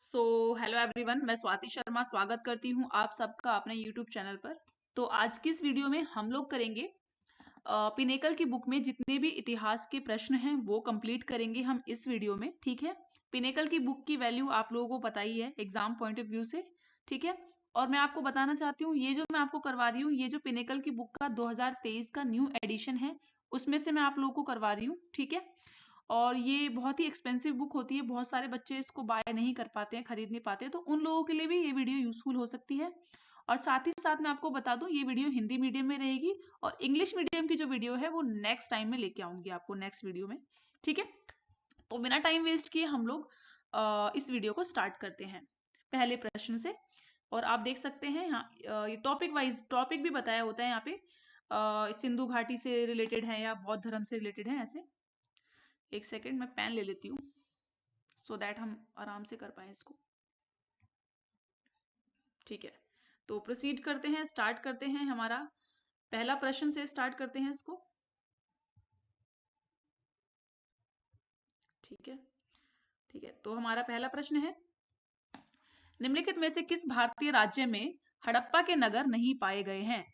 Hello everyone, मैं स्वाति शर्मा स्वागत करती हूँ आप सबका अपने यूट्यूब चैनल पर। तो आज की इस वीडियो में हम लोग करेंगे पिनेकल की बुक में जितने भी इतिहास के प्रश्न हैं वो कंप्लीट करेंगे हम इस वीडियो में। ठीक है, पिनेकल की बुक की वैल्यू आप लोगों को पता ही है एग्जाम पॉइंट ऑफ व्यू से। ठीक है, और मैं आपको बताना चाहती हूँ ये जो मैं आपको करवा रही हूँ, ये जो पिनेकल की बुक का 2023 का न्यू एडिशन है उसमें से मैं आप लोगों को करवा रही हूँ। ठीक है, और ये बहुत ही एक्सपेंसिव बुक होती है, बहुत सारे बच्चे इसको बाय नहीं कर पाते हैं, खरीद नहीं पाते हैं, तो उन लोगों के लिए भी ये वीडियो यूजफुल हो सकती है। और साथ ही साथ मैं आपको बता दूं ये वीडियो हिंदी मीडियम में रहेगी और इंग्लिश मीडियम की जो वीडियो है वो नेक्स्ट टाइम में लेके आऊंगी आपको नेक्स्ट वीडियो में। ठीक है, तो बिना टाइम वेस्ट किए हम लोग इस वीडियो को स्टार्ट करते हैं पहले प्रश्न से। और आप देख सकते हैं यहाँ ये टॉपिक वाइज टॉपिक भी बताया होता है यहाँ पे, सिंधु घाटी से रिलेटेड है या बौद्ध धर्म से रिलेटेड है ऐसे। एक सेकेंड मैं पेन ले लेती हूँ सो दैट हम आराम से कर पाए इसको। ठीक है, तो प्रोसीड करते हैं, स्टार्ट करते हैं, हमारा पहला प्रश्न से स्टार्ट करते हैं इसको। ठीक है, ठीक है, तो हमारा पहला प्रश्न है, निम्नलिखित में से किस भारतीय राज्य में हड़प्पा के नगर नहीं पाए गए हैं?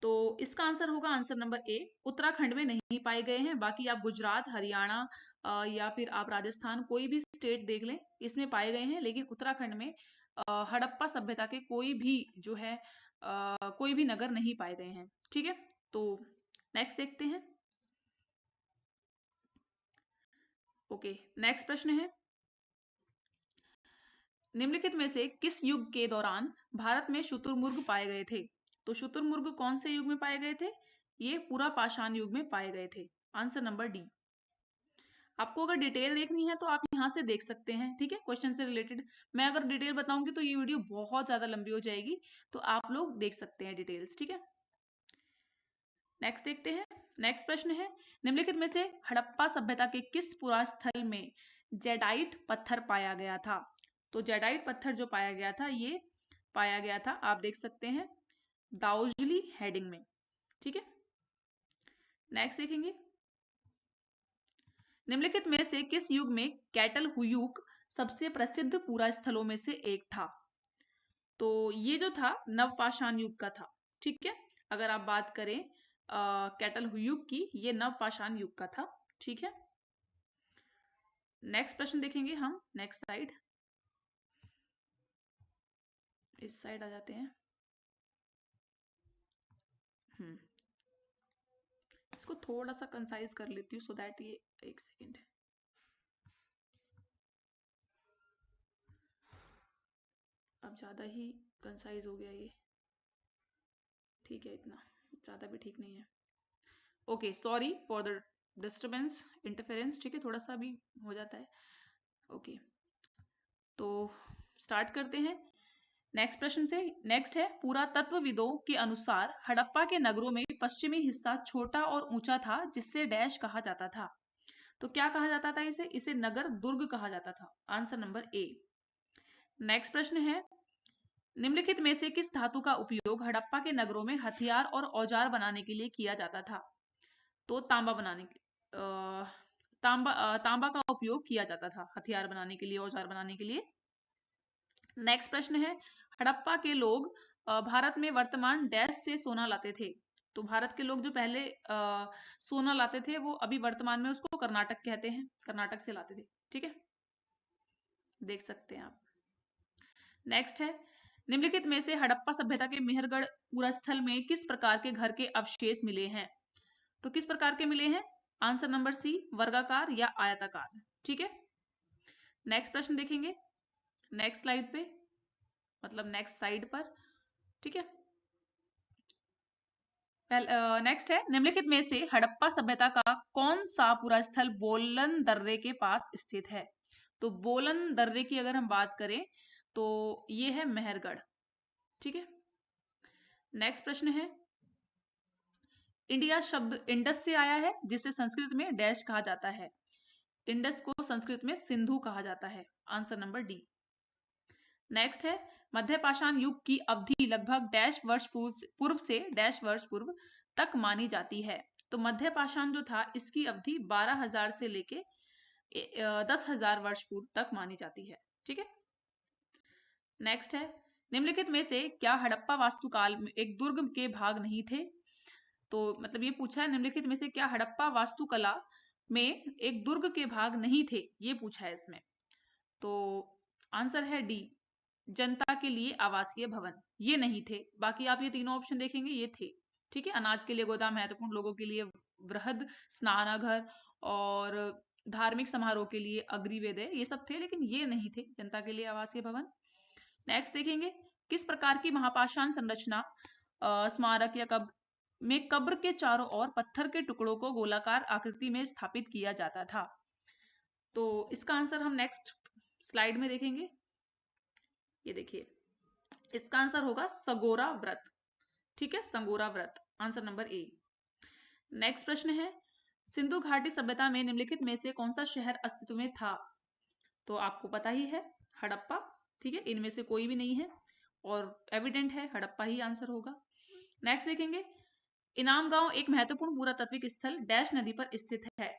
तो इसका आंसर होगा आंसर नंबर ए, उत्तराखंड में नहीं पाए गए हैं। बाकी आप गुजरात, हरियाणा या फिर आप राजस्थान कोई भी स्टेट देख लें इसमें पाए गए हैं, लेकिन उत्तराखंड में हड़प्पा सभ्यता के कोई भी जो है कोई भी नगर नहीं पाए गए हैं। ठीक है, तो नेक्स्ट देखते हैं। ओके, नेक्स्ट प्रश्न है, निम्नलिखित में से किस युग के दौरान भारत में शुतुरमुर्ग पाए गए थे? तो शुतुरमुर्ग कौन से युग में पाए गए थे? ये पूरा पाषाण युग में पाए गए थे। Answer number D. आपको अगर डिटेल देखनी है तो आप यहाँ से देख सकते हैं। ठीक है, क्वेश्चन से रिलेटेड मैं अगर डिटेल बताऊंगी तो ये वीडियो बहुत ज्यादा लंबी हो जाएगी, तो आप लोग देख सकते हैं डिटेल्स। ठीक है, नेक्स्ट देखते हैं। नेक्स्ट प्रश्न है, निम्नलिखित में से हड़प्पा सभ्यता के किस पुरास्थल में जेडाइट पत्थर पाया गया था? तो जेडाइट पत्थर जो पाया गया था ये पाया गया था, आप देख सकते हैं, दाउजली हेडिंग में। ठीक है, नेक्स्ट देखेंगे, निम्नलिखित में से किस युग में कैटल हुयूक सबसे प्रसिद्ध पूरा स्थलों में से एक था? तो ये जो था नवपाषाण युग का था। ठीक है, अगर आप बात करें कैटल हुयूक की, ये नवपाषाण युग का था। ठीक है, नेक्स्ट प्रश्न देखेंगे हम, नेक्स्ट साइड, इस साइड आ जाते हैं। इसको थोड़ा सा कंसाइज कर लेती हूँ सो दैट ये, एक सेकेंड, अब ज्यादा ही कंसाइज हो गया ये। ठीक है, इतना ज्यादा भी ठीक नहीं है। Okay, sorry for the disturbance interference. ठीक है, थोड़ा सा भी हो जाता है। ओके, तो स्टार्ट करते हैं नेक्स्ट प्रश्न से। नेक्स्ट है, पुरातत्वविदों के अनुसार हड़प्पा के नगरों में पश्चिमी हिस्सा छोटा और ऊंचा था जिससे डैश कहा जाता था। तो क्या कहा जाता था इसे? इसे नगर दुर्ग कहा जाता था। Answer number A. नेक्स्ट प्रश्न है, निम्नलिखित में से किस धातु का उपयोग हड़प्पा के नगरों में हथियार और औजार बनाने के लिए किया जाता था? तो तांबा बनाने के तांबा का उपयोग किया जाता था हथियार बनाने के लिए, औजार बनाने के लिए। नेक्स्ट प्रश्न है, हड़प्पा के लोग भारत में वर्तमान डैश से सोना लाते थे। तो भारत के लोग जो पहले सोना लाते थे वो अभी वर्तमान में उसको कर्नाटक कहते हैं, कर्नाटक से लाते थे। ठीक है, देख सकते हैं आप। नेक्स्ट है, निम्नलिखित में से हड़प्पा सभ्यता के मेहरगढ़ पुरास्थल में किस प्रकार के घर के अवशेष मिले हैं? तो किस प्रकार के मिले हैं? आंसर नंबर सी, वर्गाकार या आयताकार। ठीक है, नेक्स्ट प्रश्न देखेंगे नेक्स्ट स्लाइड पे, मतलब नेक्स्ट साइड पर। ठीक है, नेक्स्ट है, निम्नलिखित में से हड़प्पा सभ्यता का कौन सा पूरा स्थल बोलन दर्रे के पास स्थित है? तो बोलन दर्रे की अगर हम बात करें तो ये है मेहरगढ़। ठीक है, नेक्स्ट प्रश्न है, इंडिया शब्द इंडस से आया है जिसे संस्कृत में डैश कहा जाता है। इंडस को संस्कृत में सिंधु कहा जाता है। Answer number D. नेक्स्ट है, मध्य पाषाण युग की अवधि लगभग डैश वर्ष पूर्व से डैश वर्ष पूर्व तक मानी जाती है। तो मध्य पाषाण जो था इसकी अवधि 12,000 से लेके 10,000 वर्ष पूर्व तक मानी जाती है। ठीक है, नेक्स्ट है, निम्नलिखित में से क्या हड़प्पा वास्तुकाल में एक दुर्ग के भाग नहीं थे? तो मतलब ये पूछा है, निम्नलिखित में से क्या हड़प्पा वास्तुकला में एक दुर्ग के भाग नहीं थे, ये पूछा है इसमें। तो आंसर है डी, जनता के लिए आवासीय भवन। ये नहीं थे, बाकी आप ये तीनों ऑप्शन देखेंगे ये थे। ठीक है, अनाज के लिए गोदाम, महत्वपूर्ण लोगों के लिए वृहद स्नानाघर और धार्मिक समारोह के लिए अग्निवेदय, ये सब थे, लेकिन ये नहीं थे जनता के लिए आवासीय भवन। नेक्स्ट देखेंगे, किस प्रकार की महापाषाण संरचना स्मारक या कब्र के चारों ओर पत्थर के टुकड़ों को गोलाकार आकृति में स्थापित किया जाता था? तो इसका आंसर हम नेक्स्ट स्लाइड में देखेंगे। ये देखिए, इसका आंसर होगा सगोरा व्रत। ठीक है, संगोरा व्रत, आंसर नंबर ए। नेक्स्ट प्रश्न है, सिंधु घाटी सभ्यता में निम्नलिखित में से कौन सा शहर अस्तित्व में था? तो आपको पता ही है, हड़प्पा। ठीक है, इनमें से कोई भी नहीं है और एविडेंट है, हड़प्पा ही आंसर होगा। नेक्स्ट देखेंगे, इनाम गांव एक महत्वपूर्ण पुरातात्विक स्थल डैश नदी पर स्थित है।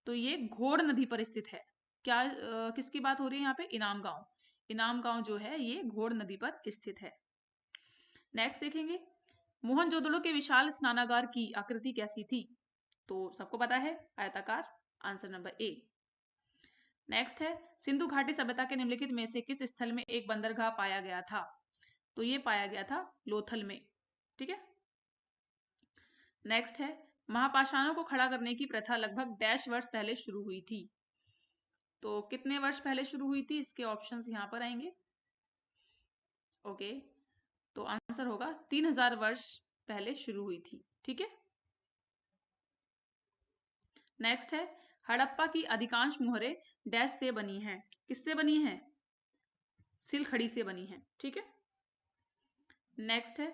तो ये घोड़ नदी पर स्थित है। क्या किसकी बात हो रही है यहाँ पे? इनाम गांव। इनाम गांव जो है ये घोड़ नदी पर स्थित है। नेक्स्ट देखेंगे, मोहनजोदड़ो के विशाल स्नानागार की आकृति कैसी थी? तो सबको पता है, आयताकार, आंसर नंबर ए। नेक्स्ट है, सिंधु घाटी सभ्यता के निम्नलिखित में से किस स्थल में एक बंदरगाह पाया गया था? तो ये पाया गया था लोथल में। ठीक है, नेक्स्ट है, महापाषाणों को खड़ा करने की प्रथा लगभग डैश वर्ष पहले शुरू हुई थी? तो कितने वर्ष पहले शुरू हुई थी, इसके ऑप्शंस यहाँ पर आएंगे। ओके, तो आंसर होगा 3000 वर्ष पहले शुरू हुई थी। ठीक है, नेक्स्ट है, हड़प्पा की अधिकांश मोहरें डैश से बनी हैं? किससे बनी हैं? सिलखड़ी से बनी हैं। ठीक है, नेक्स्ट है,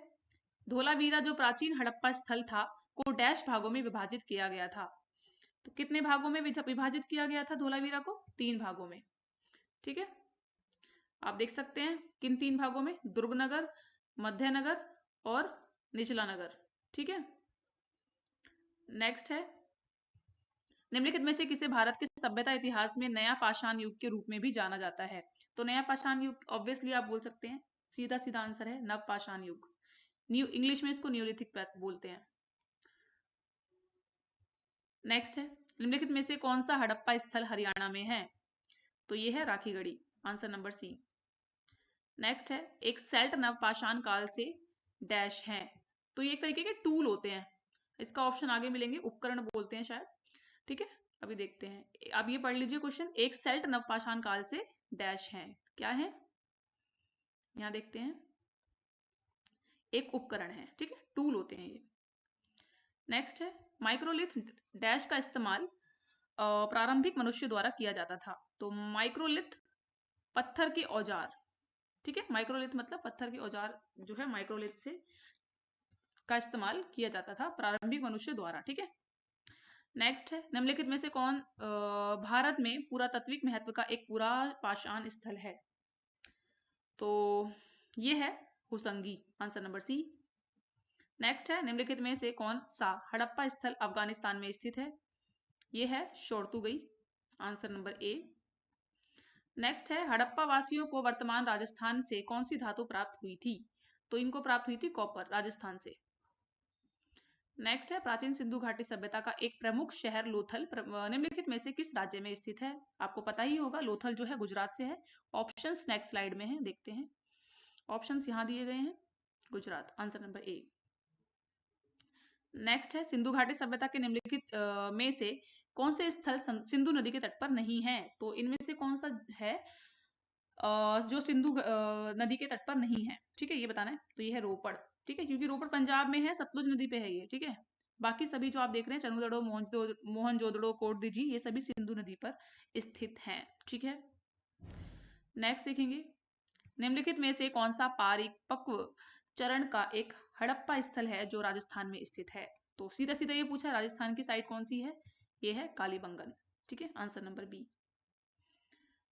धोलावीरा जो प्राचीन हड़प्पा स्थल था को डैश भागों में विभाजित किया गया था? तो कितने भागों में विभाजित किया गया था धोलावीरा को? 3 भागों में। ठीक है, आप देख सकते हैं किन 3 भागों में, दुर्गनगर, मध्यनगर और निचला नगर। ठीक है, नेक्स्ट है, निम्नलिखित में से किसे भारत के सभ्यता इतिहास में नया पाषाण युग के रूप में भी जाना जाता है? तो नया पाषाण युग ऑब्वियसली आप बोल सकते हैं, सीधा सीधा आंसर है नव पाषाण युग। न्यू इंग्लिश में इसको न्यूलिथिक बोलते हैं। नेक्स्ट है, निम्नलिखित में से कौन सा हड़प्पा स्थल हरियाणा में है? तो ये है Rakhigarhi, answer number C. Next है, एक सेल्ट नवपाषाण काल से डैश है? तो ये एक तरीके के टूल होते हैं, इसका ऑप्शन आगे मिलेंगे, उपकरण बोलते हैं शायद। ठीक है, अभी देखते हैं, अब ये पढ़ लीजिए क्वेश्चन, एक सेल्ट नवपाषाण काल से डैश है, क्या है? यहाँ देखते हैं, एक उपकरण है। ठीक है, टूल होते हैं ये। नेक्स्ट है, माइक्रोलिथ डैश का इस्तेमाल प्रारंभिक मनुष्य द्वारा किया जाता था? तो माइक्रोलिथ पत्थर के औजार। ठीक है, माइक्रोलिथ मतलब पत्थर के औजार जो है माइक्रोलिथ से का इस्तेमाल किया जाता था प्रारंभिक मनुष्य द्वारा। ठीक है, नेक्स्ट है, निम्नलिखित में से कौन भारत में पुरातात्विक महत्व का एक पूरा पाषाण स्थल है? तो ये है हुसंगी, आंसर नंबर सी। नेक्स्ट है, निम्नलिखित में से कौन सा हड़प्पा स्थल अफगानिस्तान में स्थित है? ये है शोरतुगई, आंसर नंबर ए। नेक्स्ट है, हड़प्पा वासियों को वर्तमान राजस्थान से कौन सी धातु प्राप्त हुई थी? तो इनको प्राप्त हुई थी कॉपर, राजस्थान से। नेक्स्ट है, प्राचीन सिंधु घाटी सभ्यता का एक प्रमुख शहर लोथल निम्नलिखित में से किस राज्य में स्थित है? आपको पता ही होगा, लोथल जो है गुजरात से है। ऑप्शंस नेक्स्ट स्लाइड में है, देखते हैं। ऑप्शंस यहाँ दिए गए हैं, Gujarat, answer number A. Next है, सिंधु घाटी सभ्यता के निम्नलिखित में से कौन से स्थल सिंधु नदी के तट पर नहीं है? तो इनमें से कौन सा है जो सिंधु नदी के तट पर नहीं है? ठीक है, ये बताना है। तो ये है रोपड़। ठीक है, क्योंकि रोपड़ पंजाब में है, सतलुज नदी पे है ये। ठीक है, बाकी सभी जो आप देख रहे हैं, चनुदड़ो, मोहनजोदड़ो, कोटदीजी, ये सभी सिंधु नदी पर स्थित हैं। ठीक है, नेक्स्ट देखेंगे, निम्नलिखित में से कौन सा परिपक्व चरण का एक हड़प्पा स्थल है जो राजस्थान में स्थित है? तो सीधा सीधा ये पूछा, राजस्थान की साइड कौन सी है? ये है कालीबंगन। ठीक है, आंसर नंबर बी।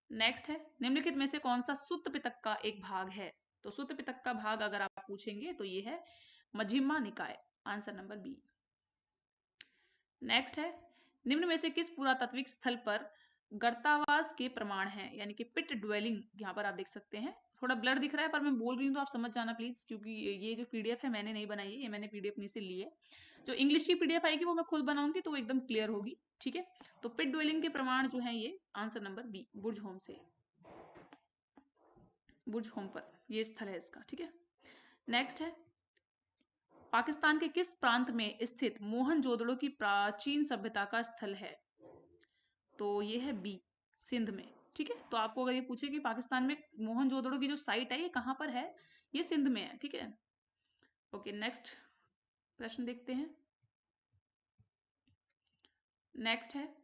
नेक्स्ट है, निम्नलिखित में से कौन सा सुत्त पिटक का एक भाग है? तो सुत्त पिटक का भाग अगर आप पूछेंगे तो ये है मझिम्मा निकाय, आंसर नंबर बी। नेक्स्ट है, निम्न में से किस पुरातात्विक स्थल पर गर्तावास के प्रमाण हैं, यानी कि पिट ड्वेलिंग यहाँ पर आप देख सकते हैं। थोड़ा ब्लर दिख रहा है पर मैं बोल रही हूँ तो आप समझ जाना प्लीज, क्योंकि ये जो पीडीएफ है मैंने नहीं बनाई है, ये मैंने पीडीएफ नहीं से ली है। जो इंग्लिश की पीडीएफ आएगी वो मैं खुद बनाऊंगी तो वो एकदम क्लियर होगी, ठीक है। तो पिट ड्वेलिंग के प्रमाण जो है ये आंसर नंबर बी, बुर्ज होम से, बुर्ज होम पर ये स्थल है इसका, ठीक है। नेक्स्ट है, पाकिस्तान के किस प्रांत में स्थित मोहनजोदड़ो की प्राचीन सभ्यता का स्थल है? तो ये है बी, सिंध में, ठीक है। तो आपको अगर ये पूछे कि पाकिस्तान में मोहनजोदड़ो की जो साइट है ये कहाँ पर है, ये सिंध में है, ठीक है। ओके, नेक्स्ट प्रश्न देखते हैं। नेक्स्ट है,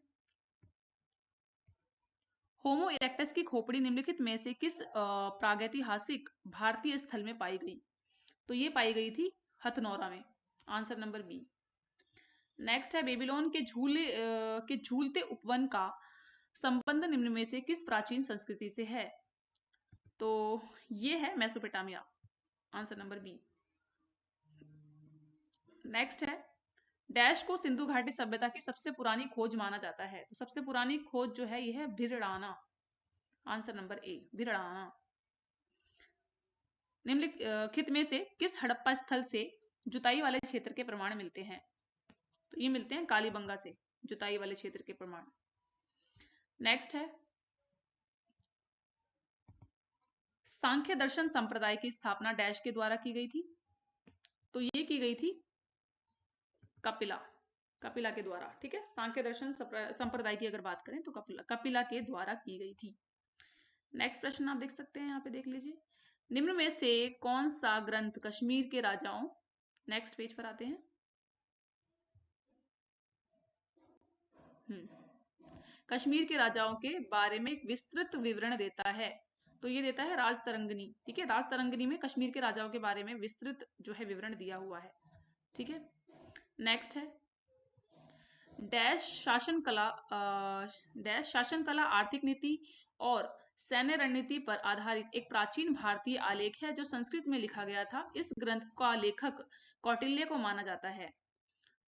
होमो इरेक्टस की खोपड़ी निम्नलिखित में से किस प्रागैतिहासिक भारतीय स्थल में पाई गई? तो ये पाई गई थी हथनौरा में, आंसर नंबर बी। नेक्स्ट है, बेबीलोन के झूलते उपवन का संबंध निम्न में से किस प्राचीन संस्कृति से है? तो ये है Mesopotamia, answer number B. Next है, डैश को सिंधु घाटी सभ्यता की सबसे पुरानी खोज माना जाता है? तो सबसे पुरानी खोज जो है ये है Bhirdana, answer number A, Bhirdana. निम्नलिखित में से किस हड़प्पा स्थल से जुताई वाले क्षेत्र के प्रमाण मिलते हैं? तो ये मिलते हैं कालीबंगा से, जुताई वाले क्षेत्र के प्रमाण। नेक्स्ट है, सांख्य दर्शन संप्रदाय की स्थापना डैश के द्वारा की गई थी? तो ये की गई थी कपिला, कपिला के द्वारा, ठीक है। सांख्य दर्शन संप्रदाय की अगर बात करें तो कपिला के द्वारा की गई थी। नेक्स्ट प्रश्न आप देख सकते हैं, यहाँ पे देख लीजिए, निम्न में से कौन सा ग्रंथ कश्मीर के राजाओं, नेक्स्ट पेज पर आते हैं, कश्मीर के राजाओं के बारे में एक विस्तृत विवरण देता है? तो ये देता है राजतरंगिणी, ठीक है। राजतरंगिणी में कश्मीर के राजाओं के बारे में विस्तृत जो है विवरण दिया हुआ है, ठीक है। नेक्स्ट है, डैश शासन कला आर्थिक नीति और सैन्य रणनीति पर आधारित एक प्राचीन भारतीय आलेख है जो संस्कृत में लिखा गया था। इस ग्रंथ का लेखक कौटिल्य को माना जाता है।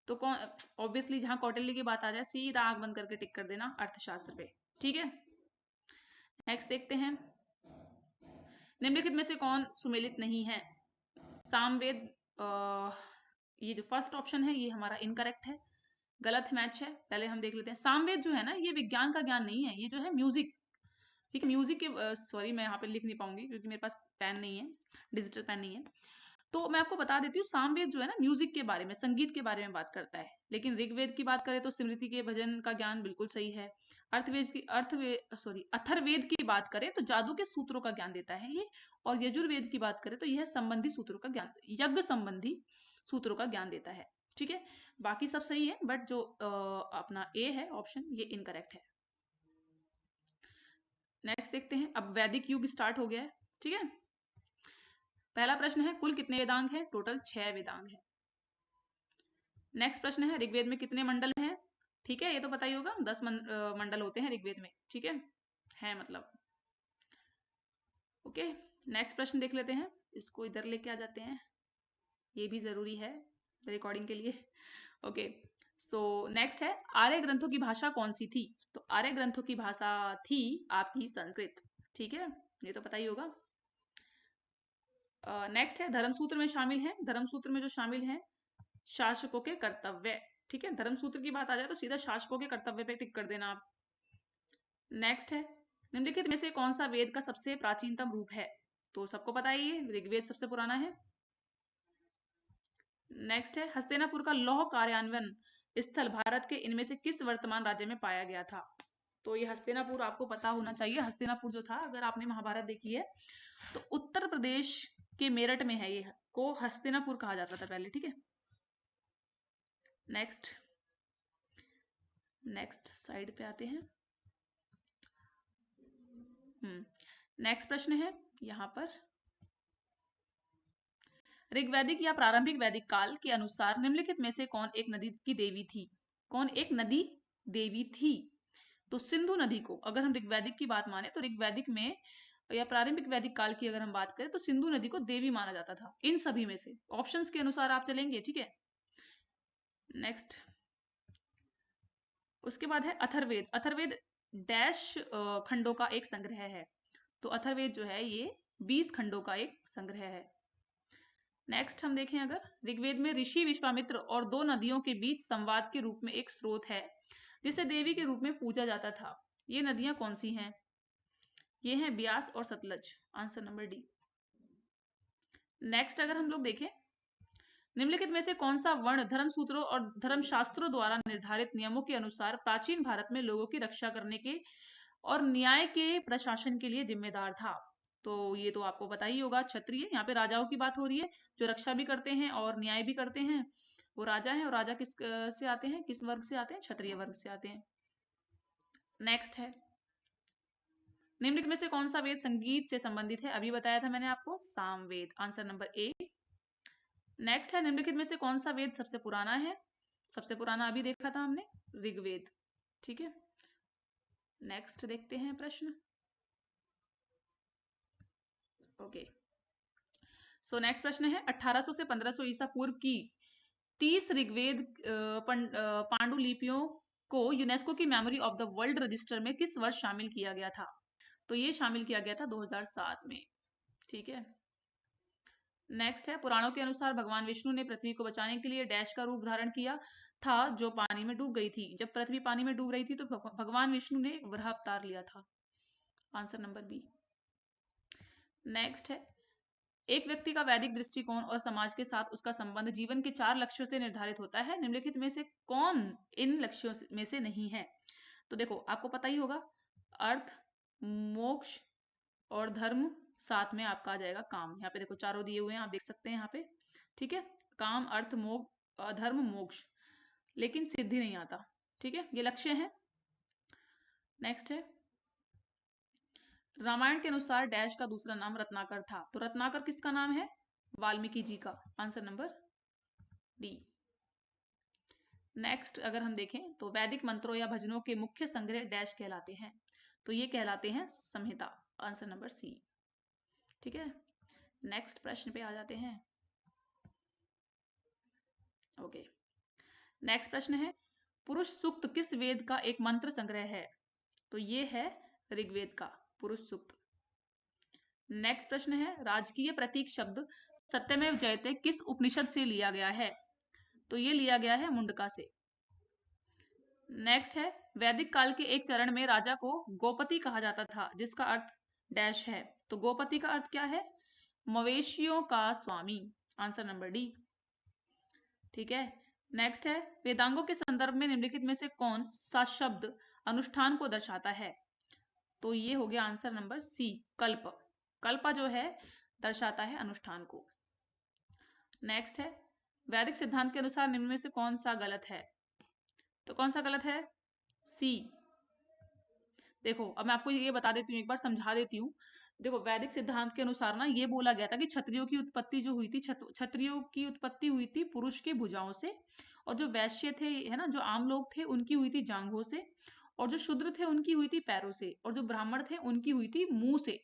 तो कौन, ऑब्वियसली जहां कौटिल्य की बात आ जाए सीधा आंख बंद करके टिक कर देना अर्थशास्त्र पे, ठीक है। नेक्स्ट देखते हैं, निम्नलिखित में से कौन सुमेलित नहीं है? सामवेद, ये जो फर्स्ट ऑप्शन है ये हमारा इनकरेक्ट है, गलत मैच है। पहले हम देख लेते हैं, सामवेद जो है ना ये विज्ञान का ज्ञान नहीं है, ये जो है म्यूजिक, ठीक है। म्यूजिक के सॉरी मैं यहाँ पे लिख नहीं पाऊंगी क्योंकि मेरे पास पेन नहीं है, डिजिटल पेन नहीं है। तो मैं आपको बता देती हूँ, सामवेद जो है ना म्यूजिक के बारे में, संगीत के बारे में बात करता है। लेकिन ऋग्वेद की बात करें तो स्मृति के भजन का ज्ञान बिल्कुल सही है। अथर्वेद की बात करें तो जादू के सूत्रों का ज्ञान देता है ये। और यजुर्वेद की बात करें तो यह संबंधी सूत्रों का ज्ञान, यज्ञ संबंधी सूत्रों का ज्ञान देता है, ठीक है। बाकी सब सही है बट जो अपना ए है ऑप्शन ये इनकरेक्ट है। नेक्स्ट देखते हैं, अब वैदिक युग स्टार्ट हो गया है, ठीक है। पहला प्रश्न है, कुल कितने वेदांग हैं? टोटल 6 वेदांग हैं। नेक्स्ट प्रश्न है, ऋग्वेद में कितने मंडल हैं? ठीक है, ये तो पता ही होगा, 10 मंडल होते हैं ऋग्वेद में, ठीक है मतलब। ओके, नेक्स्ट प्रश्न देख लेते हैं, इसको इधर लेके आ जाते हैं, ये भी जरूरी है रिकॉर्डिंग के लिए। ओके, सो नेक्स्ट है, आर्य ग्रंथों की भाषा कौन सी थी? तो आर्य ग्रंथों की भाषा थी आपकी संस्कृत, ठीक है, ये तो पता ही होगा। नेक्स्ट है, धर्मसूत्र में शामिल है, धर्मसूत्र में जो शामिल है शासकों के कर्तव्य, ठीक है। धर्मसूत्र की बात आ जाए तो सीधा शासकों के कर्तव्य पे टिक कर देना आप। नेक्स्ट है, निम्नलिखित में से कौन सा वेद का सबसे प्राचीनतम रूप है? तो सबको पता ही है, ऋग्वेद सबसे पुराना है। नेक्स्ट है, हस्तिनापुर का लौह कार्यान्वयन स्थल भारत के इनमें से किस वर्तमान राज्य में पाया गया था? तो ये हस्तिनापुर आपको पता होना चाहिए। हस्तिनापुर जो था, अगर आपने महाभारत देखी है तो उत्तर प्रदेश के मेरठ में है, ये को हस्तिनापुर कहा जाता था पहले, ठीक है। नेक्स्ट साइड पे आते हैं। नेक्स्ट प्रश्न है यहाँ पर, ऋग्वैदिक या प्रारंभिक वैदिक काल के अनुसार निम्नलिखित में से कौन एक नदी की देवी थी? कौन एक नदी देवी थी? तो सिंधु नदी को, अगर हम ऋग्वैदिक की बात माने तो ऋग्वैदिक में या प्रारंभिक वैदिक काल की अगर हम बात करें तो सिंधु नदी को देवी माना जाता था। इन सभी में से ऑप्शंस के अनुसार आप चलेंगे, ठीक है। नेक्स्ट, उसके बाद है अथर्वेद। अथर्वेद डैश खंडों का एक संग्रह है। तो अथर्ववेद जो है ये 20 खंडों का एक संग्रह है। नेक्स्ट हम देखें अगर ऋग्वेद में ऋषि विश्वामित्र और दो नदियों के बीच संवाद के रूप में एक स्रोत है जिसे देवी के रूप में पूजा जाता था। ये नदियां कौन सी हैं? ये हैं ब्यास और Sutlej. Answer number D. Next अगर हम लोग देखें निम्नलिखित में से कौन सा वर्ण धर्मसूत्रों और धर्मशास्त्रों द्वारा निर्धारित नियमों के अनुसार प्राचीन भारत में लोगों की रक्षा करने के और न्याय के प्रशासन के लिए जिम्मेदार था? तो ये तो आपको पता ही होगा, क्षत्रिय। यहाँ पे राजाओं की बात हो रही है जो रक्षा भी करते हैं और न्याय भी करते हैं। वो राजा हैं और राजा किस से आते हैं, किस वर्ग से आते हैं? क्षत्रिय वर्ग से आते हैं। नेक्स्ट है निम्नलिखित में से कौन सा वेद संगीत से संबंधित है? अभी बताया था मैंने आपको, Samaveda. Answer number A. Next है निम्नलिखित में से कौन सा वेद सबसे पुराना है? सबसे पुराना अभी देखा था हमने, ऋग्वेद। ठीक है, नेक्स्ट देखते हैं प्रश्न। ओके, सो नेक्स्ट प्रश्न है 1800 से 1500 ईसा पूर्व की 30 ऋग्वेद पांडुलिपियों को यूनेस्को की memory of the world register में किस वर्ष शामिल किया गया था? तो ये शामिल किया गया था 2007 में। ठीक है, नेक्स्ट है पुराणों के अनुसार भगवान विष्णु ने पृथ्वी को बचाने के लिए डैश का रूप धारण किया था जो पानी में डूब गई थी। जब पृथ्वी पानी में डूब रही थी तो भगवान विष्णु ने वराह अवतार लिया था। Answer number B. नेक्स्ट है एक व्यक्ति का वैदिक दृष्टिकोण और समाज के साथ उसका संबंध जीवन के 4 लक्ष्यों से निर्धारित होता है। निम्नलिखित में से कौन इन लक्ष्यों में से नहीं है? तो देखो आपको पता ही होगा, अर्थ, मोक्ष और धर्म, साथ में आपका आ जाएगा काम। यहाँ पे देखो चारों दिए हुए हैं, आप देख सकते हैं यहाँ पे। ठीक है, काम, अर्थ, धर्म, मोक्ष, लेकिन सिद्धि नहीं आता। ठीक है, ये लक्ष्य है। नेक्स्ट है रामायण के अनुसार डैश का दूसरा नाम रत्नाकर था। तो रत्नाकर किसका नाम है? वाल्मीकि जी का। Answer number D. नेक्स्ट अगर हम देखें तो वैदिक मंत्रों या भजनों के मुख्य संग्रह डैश कहलाते हैं। तो ये कहलाते हैं संहिता। Answer number C. ठीक है, नेक्स्ट प्रश्न पे आ जाते हैं। ओके, नेक्स्ट प्रश्न है पुरुष सूक्त किस वेद का एक मंत्र संग्रह है? तो ये है ऋग्वेद का पुरुष सूक्त। नेक्स्ट प्रश्न है राजकीय प्रतीक शब्द सत्यमेव जयते किस उपनिषद से लिया गया है? तो ये लिया गया है मुंडका से। नेक्स्ट है वैदिक काल के एक चरण में राजा को गोपति कहा जाता था जिसका अर्थ डैश है। तो गोपति का अर्थ क्या है? मवेशियों का स्वामी। Answer number D. ठीक है, नेक्स्ट है वेदांगों के संदर्भ में निम्नलिखित में से कौन सा शब्द अनुष्ठान को दर्शाता है? तो ये हो गया आंसर नंबर सी, कल्प। कल्पा जो है दर्शाता है अनुष्ठान को। नेक्स्ट है वैदिक सिद्धांत के अनुसार निम्न में से कौन सा गलत है? तो कौन सा गलत है? सी। देखो अब मैं आपको ये बता देती हूँ, एक बार समझा देती हूँ। देखो वैदिक सिद्धांत के अनुसार ना ये बोला गया था कि क्षत्रियों की उत्पत्ति जो हुई थी, क्षत्रियों की उत्पत्ति हुई थी पुरुष के भुजाओं से, और जो वैश्य थे, है ना, जो आम लोग थे उनकी हुई थी जांघों से, और जो शूद्र थे उनकी हुई थी पैरों से, और जो ब्राह्मण थे उनकी हुई थी मुंह से।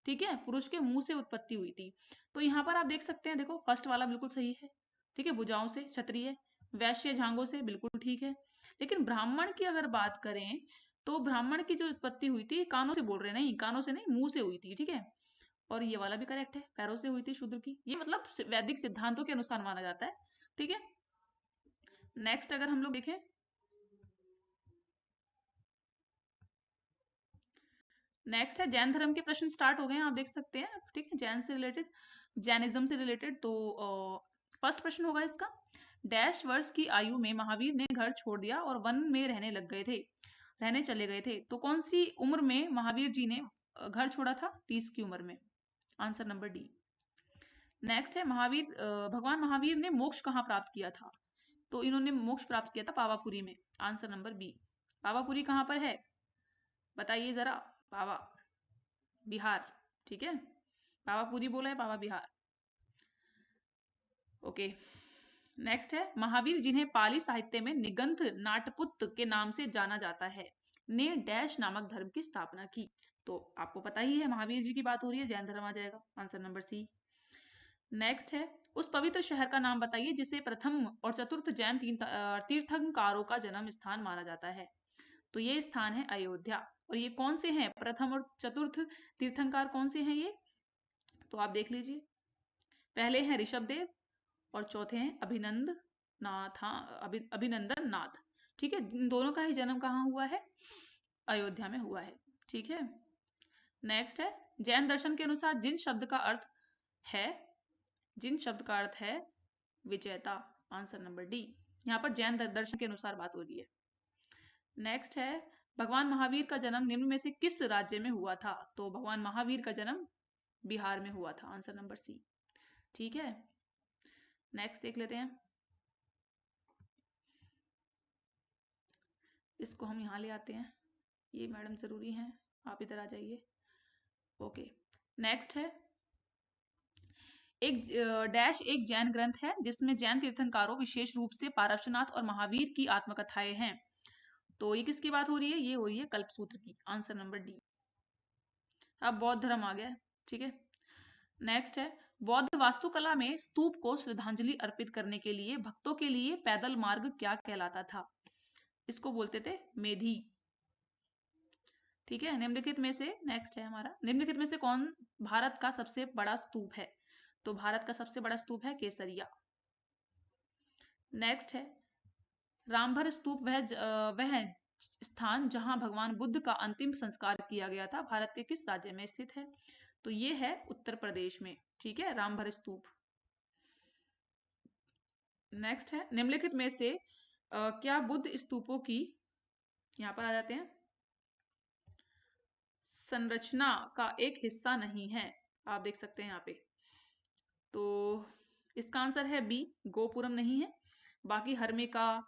ठीक है, पुरुष के मुंह से उत्पत्ति हुई थी। तो यहाँ पर आप देख सकते हैं, देखो फर्स्ट वाला बिल्कुल सही है। ठीक है, भुजाओं से क्षत्रिय, वैश्य जांघों से, बिल्कुल ठीक है। लेकिन ब्राह्मण की अगर बात करें तो ब्राह्मण की जो उत्पत्ति हुई थी कानों से, बोल रहे नहीं, कानों से नहीं, मुंह से हुई थी। ठीक है, और ये वाला भी करेक्ट है, पैरों से हुई थी शूद्र की। ये मतलब वैदिक सिद्धांतों के अनुसार माना जाता है। ठीक है, नेक्स्ट अगर हम लोग देखें नेक्स्ट है जैन धर्म के प्रश्न स्टार्ट हो गए हैं, आप देख सकते हैं। ठीक है, जैन से रिलेटेड, जैनिज्म से रिलेटेड। तो फर्स्ट प्रश्न होगा इसका, डैश वर्ष की आयु में महावीर ने घर छोड़ दिया और वन में रहने चले गए थे। तो कौन सी उम्र में महावीर जी ने घर छोड़ा था? 30 की उम्र में। Answer number D. नेक्स्ट है भगवान महावीर ने मोक्ष कहाँ प्राप्त किया था? तो इन्होंने मोक्ष प्राप्त किया था पावापुरी में। Answer number B. पावापुरी कहाँ पर है बताइए जरा? पावा, बिहार। ठीक है, पावापुरी बोला है, पावा बिहार। ओके, नेक्स्ट है महावीर जिन्हें पाली साहित्य में निगंथ नाटपुत के नाम से जाना जाता है ने डैश नामक धर्म की स्थापना की। तो आपको पता ही है, महावीर जी की बात हो रही है, जैन धर्म आ जाएगा। Answer number C. नेक्स्ट है उस पवित्र शहर का नाम बताइए जिसे प्रथम और चतुर्थ जैन तीर्थंकारों का जन्म स्थान माना जाता है। तो ये स्थान है अयोध्या। और ये कौन से हैं, प्रथम और चतुर्थ तीर्थंकर कौन से हैं ये, तो आप देख लीजिए। पहले हैं ऋषभदेव और चौथे हैं अभिनंदन नाथ। ठीक है, इन दोनों का ही जन्म कहाँ हुआ है, अयोध्या में हुआ है। ठीक है, नेक्स्ट है जैन दर्शन के अनुसार जिन शब्द का अर्थ है विजेता, आंसर नंबर डी। यहाँ पर जैन दर्शन के अनुसार बात हो रही है। नेक्स्ट है भगवान महावीर का जन्म निम्न में से किस राज्य में हुआ था, तो भगवान महावीर का जन्म बिहार में हुआ था, आंसर नंबर सी। ठीक है, नेक्स्ट देख लेते हैं। इसको हम यहाँ ले आते हैं, ये मैडम जरूरी है, आप इधर आ जाइए। ओके, नेक्स्ट है एक जैन ग्रंथ है जिसमें जैन तीर्थंकरों विशेष रूप से पारशुनाथ और महावीर की आत्मकथाएं हैं, तो ये किसकी बात हो रही है, ये हो रही है कल्पसूत्र की, आंसर नंबर डी। अब बौद्ध धर्म आ गया। ठीक है, नेक्स्ट है बौद्ध वास्तुकला में स्तूप को श्रद्धांजलि अर्पित करने के लिए भक्तों के लिए पैदल मार्ग क्या कहलाता था, इसको बोलते थे मेधी। ठीक है, निम्नलिखित में से नेक्स्ट है हमारा, निम्नलिखित में से कौन भारत का सबसे बड़ा स्तूप है, तो भारत का सबसे बड़ा स्तूप है केसरिया। नेक्स्ट है रामभर स्तूप वह स्थान जहां भगवान बुद्ध का अंतिम संस्कार किया गया था, भारत के किस राज्य में स्थित है, तो ये है उत्तर प्रदेश में। ठीक है, रामभर स्तूप। नेक्स्ट है निम्नलिखित में से क्या बुद्ध स्तूपों की, यहां पर आ जाते हैं, संरचना का एक हिस्सा नहीं है, आप देख सकते हैं यहाँ पे, तो इसका आंसर है बी, गोपुरम नहीं है। बाकी हर्मिका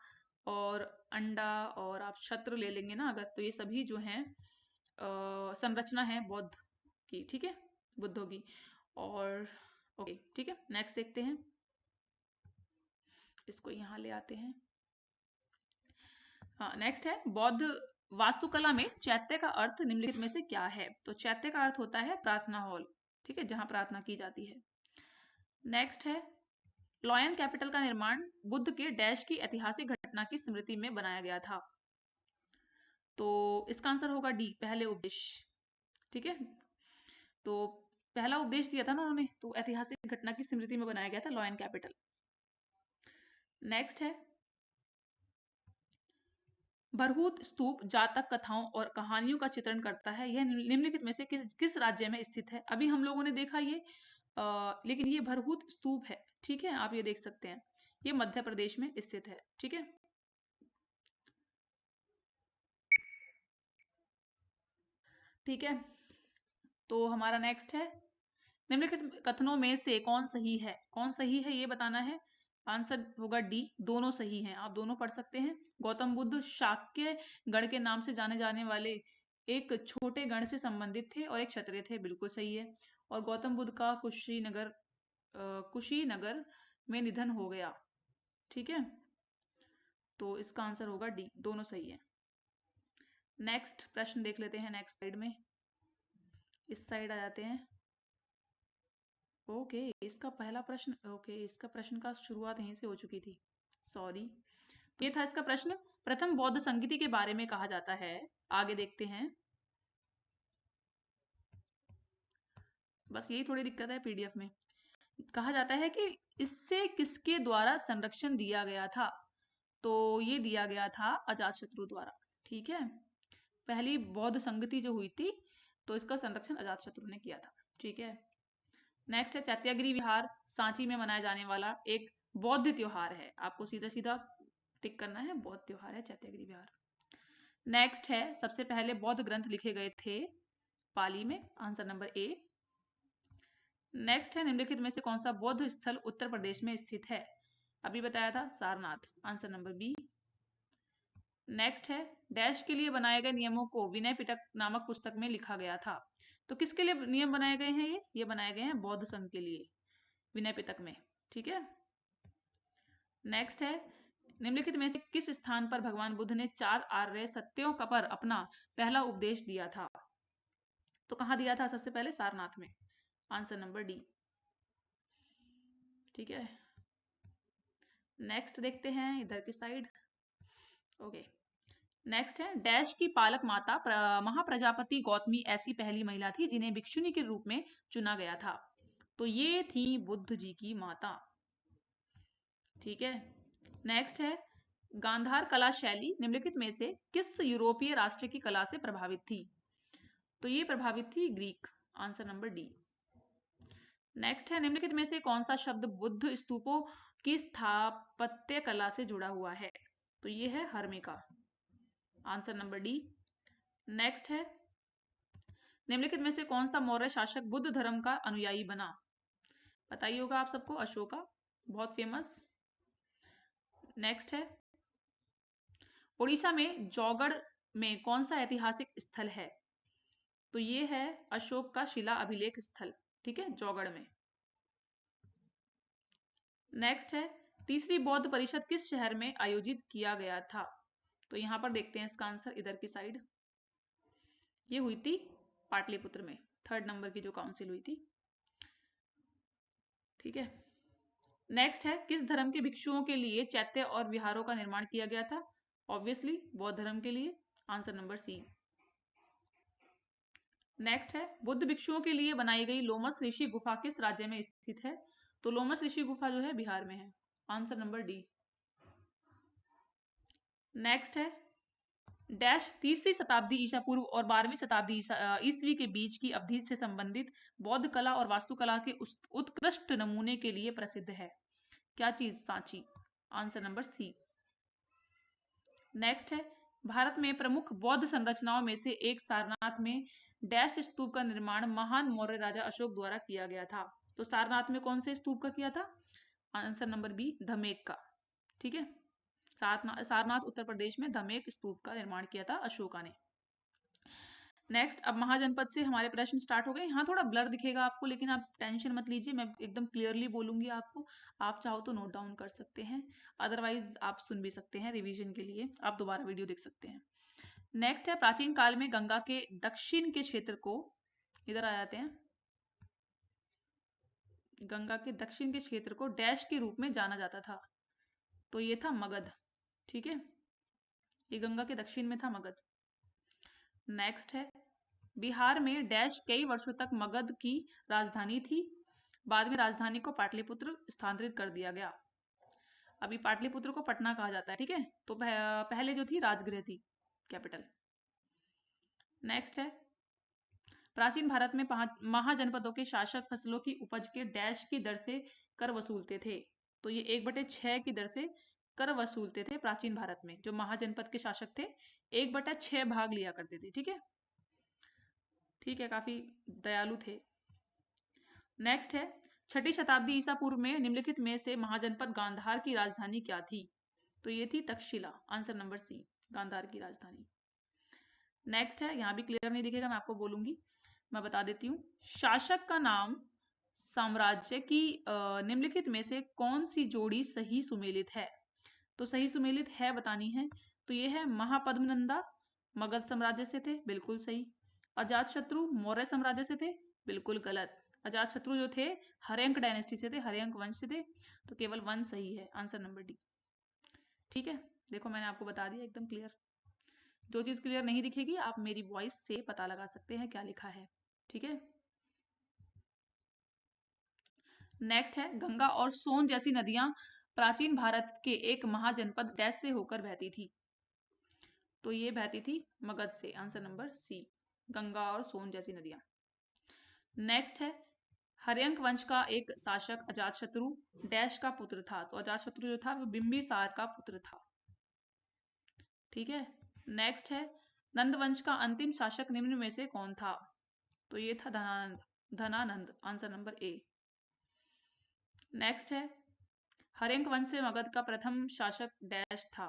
और अंडा और आप छत्र ले लेंगे ना अगर, तो ये सभी जो हैं संरचना है बौद्ध की। ठीक है, बुद्धों की। और ओके, ठीक है, नेक्स्ट देखते हैं, इसको यहाँ ले आते हैं। हाँ, नेक्स्ट है बौद्ध वास्तुकला में चैत्य का अर्थ निम्नलिखित में से क्या है, तो चैत्य का अर्थ होता है प्रार्थना हॉल। ठीक है, जहां प्रार्थना की जाती है। नेक्स्ट है लॉयन कैपिटल का निर्माण बुद्ध के डैश की ऐतिहासिक घटना की स्मृति में बनाया गया था, तो इसका आंसर होगा डी, पहले उपदेश। ठीक है, तो पहला उपदेश दिया था ना उन्होंने, तो ऐतिहासिक घटना की स्मृति में बनाया गया था लॉयन कैपिटल। नेक्स्ट है भरहूत स्तूप जातक कथाओं और कहानियों का चित्रण करता है, यह निम्नलिखित में से किस राज्य में स्थित है, अभी हम लोगों ने देखा ये लेकिन ये भरहूत स्तूप है। ठीक है, आप ये देख सकते हैं, ये मध्य प्रदेश में स्थित है। ठीक है, ठीक है, तो हमारा नेक्स्ट है निम्नलिखित कथनों में से कौन सही है, कौन सही है ये बताना है, आंसर होगा डी, दोनों सही हैं, आप दोनों पढ़ सकते हैं। गौतम बुद्ध शाक्य गण के नाम से जाने जाने वाले एक छोटे गण से संबंधित थे और एक क्षत्रिय थे, बिल्कुल सही है। और गौतम बुद्ध का कुशीनगर में निधन हो गया। ठीक है, तो इसका आंसर होगा डी, दोनों सही है। नेक्स्ट प्रश्न देख लेते हैं, नेक्स्ट साइड में, इस साइड आ जाते हैं। ओके, इसका पहला प्रश्न, ओके इसका प्रश्न का शुरुआत यहीं से हो चुकी थी, सॉरी। ये था इसका प्रश्न, प्रथम बौद्ध संगीति के बारे में कहा जाता है, आगे देखते हैं। बस यही थोड़ी दिक्कत है पीडीएफ में, कहा जाता है कि इससे किसके द्वारा संरक्षण दिया गया था, तो ये दिया गया था अजातशत्रु द्वारा। ठीक है, पहली बौद्ध संगति जो हुई थी, तो इसका संरक्षण अजातशत्रु ने किया था। ठीक है, नेक्स्ट है चैत्यागिरी विहार सांची में मनाया जाने वाला एक बौद्ध त्योहार है, आपको सीधा सीधा टिक करना है, बौद्ध त्योहार है चैत्यागिरी विहार। नेक्स्ट है सबसे पहले बौद्ध ग्रंथ लिखे गए थे पाली में, आंसर नंबर ए। नेक्स्ट है निम्नलिखित में से कौन सा बौद्ध स्थल उत्तर प्रदेश में स्थित है, अभी बताया था Sarnath, answer number B. Next है डैश के लिए बनाए गए नियमों को विनय पिटक नामक पुस्तक में लिखा गया था, तो किसके लिए नियम बनाए गए हैं, ये बनाए गए हैं बौद्ध संघ के लिए, विनय पिटक में। ठीक है, नेक्स्ट है निम्नलिखित में से किस स्थान पर भगवान बुद्ध ने 4 आर्य सत्यों का पर अपना पहला उपदेश दिया था, तो कहां दिया था, सबसे पहले सारनाथ में, आंसर नंबर डी। ठीक है, नेक्स्ट देखते हैं इधर की साइड। ओके, नेक्स्ट है, डैश की पालक माता महाप्रजापति गौतमी ऐसी पहली महिला थी जिन्हें भिक्षुनी के रूप में चुना गया था। तो ये थी बुद्ध जी की माता। ठीक है। नेक्स्ट है, गांधार कला शैली निम्नलिखित में से किस यूरोपीय राष्ट्र की कला से प्रभावित थी? तो ये प्रभावित थी Greek. Answer number D. Next है, निम्नलिखित में से कौन सा शब्द बुद्ध स्तूपों की स्थापत्य कला से जुड़ा हुआ है? तो ये है harmika. Answer number D. Next है, निम्नलिखित में से कौन सा मौर्य शासक बुद्ध धर्म का अनुयायी बना? बताइए होगा आप सबको, अशोका, बहुत फेमस। नेक्स्ट है, उड़ीसा में जौगढ़ में कौन सा ऐतिहासिक स्थल है? तो ये है अशोक का शिला अभिलेख स्थल। ठीक है, जौगढ़ में। नेक्स्ट है, तीसरी बौद्ध परिषद किस शहर में आयोजित किया गया था? तो यहां पर देखते हैं इसका आंसर, इधर की साइड। ये हुई थी पाटलिपुत्र में, 3rd नंबर की जो काउंसिल हुई थी। ठीक है। नेक्स्ट है, किस धर्म के भिक्षुओं के लिए चैत्य और विहारों का निर्माण किया गया था? ऑब्वियसली बौद्ध धर्म के लिए। Answer number C. नेक्स्ट है, बुद्ध भिक्षुओं के लिए बनाई गई लोमस ऋषि गुफा किस राज्य में स्थित है? तो लोमस ऋषि गुफा जो है बिहार में है। Answer number D. नेक्स्ट है, डैश तीसरी शताब्दी ईसा पूर्व और 12वीं शताब्दी ईस्वी के बीच की अवधि से संबंधित बौद्ध कला और वास्तुकला के उत्कृष्ट नमूने के लिए प्रसिद्ध है? क्या चीज? Sanchi. Answer number C. Next है, भारत में प्रमुख बौद्ध संरचनाओं में से एक सारनाथ में डैश स्तूप का निर्माण महान मौर्य राजा अशोक द्वारा किया गया था। तो सारनाथ में कौन से स्तूप का किया था? आंसर नंबर बी, धमेक का। ठीक है, सारनाथ उत्तर प्रदेश में धमेक स्तूप का निर्माण किया था अशोका ने। नेक्स्ट, अब महाजनपद से हमारे प्रश्न स्टार्ट हो गए। यहाँ थोड़ा ब्लर दिखेगा आपको, लेकिन आप टेंशन मत लीजिए, मैं एकदम क्लियरली बोलूंगी आपको। आप चाहो तो नोट डाउन कर सकते हैं, अदरवाइज आप सुन भी सकते हैं, रिवीजन के लिए आप दोबारा वीडियो देख सकते हैं। नेक्स्ट है, प्राचीन काल में गंगा के दक्षिण के क्षेत्र को, इधर आ जाते हैं, गंगा के दक्षिण के क्षेत्र को डैश के रूप में जाना जाता था। तो ये था मगध। ठीक है, ये गंगा के दक्षिण में था मगध। नेक्स्ट है, बिहार में डैश कई वर्षों तक मगध की राजधानी थी, बाद में राजधानी को पाटलिपुत्र स्थानांतरित कर दिया गया। अभी पाटलिपुत्र को पटना कहा जाता है। ठीक है, तो पहले जो थी राजगृह थी, कैपिटल। नेक्स्ट है, प्राचीन भारत में महाजनपदों के शासक फसलों की उपज के डैश की दर से कर वसूलते थे। तो ये 1/6 की दर से कर वसूलते थे प्राचीन भारत में। जो महाजनपद के शासक थे 1/6 भाग लिया करते थे। ठीक है, ठीक है, काफी दयालु थे। नेक्स्ट है, 6ठी शताब्दी ईसा पूर्व में निम्नलिखित में से महाजनपद गांधार की राजधानी क्या थी? तो ये थी Takshashila. Answer number C, Gandhara की राजधानी। नेक्स्ट है, यहां भी क्लियर नहीं दिखेगा, मैं आपको बोलूंगी, मैं बता देती हूँ। शासक का नाम साम्राज्य की निम्नलिखित में से कौन सी जोड़ी सही सुमेलित है? तो सही सुमेलित है बतानी है। तो ये है महापद्मनंदा, मगध साम्राज्य से थे, बिल्कुल सही। अजातशत्रु मौर्य साम्राज्य से थे, बिल्कुल गलत। अजातशत्रु जो थे हर्यंक डायनेस्टी से थे, हर्यंक वंश से थे। तो केवल 1 सही है, आंसर नंबर डी। ठीक है, देखो मैंने आपको बता दिया एकदम क्लियर। जो चीज क्लियर नहीं दिखेगी आप मेरी वॉइस से पता लगा सकते हैं क्या लिखा है। ठीक है। नेक्स्ट है, गंगा और सोन जैसी नदियां प्राचीन भारत के एक महाजनपद डैश से होकर बहती थी? तो ये बहती थी मगध से। आंसर नंबर सी, गंगा और सोन जैसी नदियां। नेक्स्ट है, हर्यंक वंश का एक शासक अजातशत्रु डैश का पुत्र था? तो अजातशत्रु जो था वो बिंबिसार का पुत्र था। ठीक है। नेक्स्ट है, नंद वंश का अंतिम शासक निम्न में से कौन था? तो ये था Dhanananda, Dhanananda. Answer number A. Next है, हर्यंक वंश से मगध का प्रथम शासक डैश था?